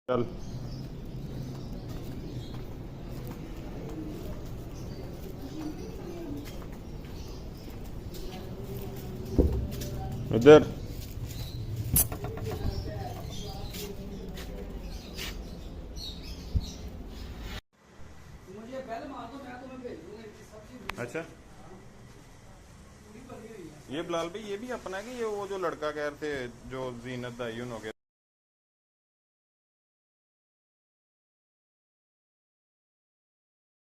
चल इधर। मुझे बेल मार दो, मैं तुम्हें भेज दूंगा सब्जी। अच्छा ये बिलाल भाई ये भी अपना है कि ये वो जो लड़का कह रहे थे जो जीनत दाई उन्होंने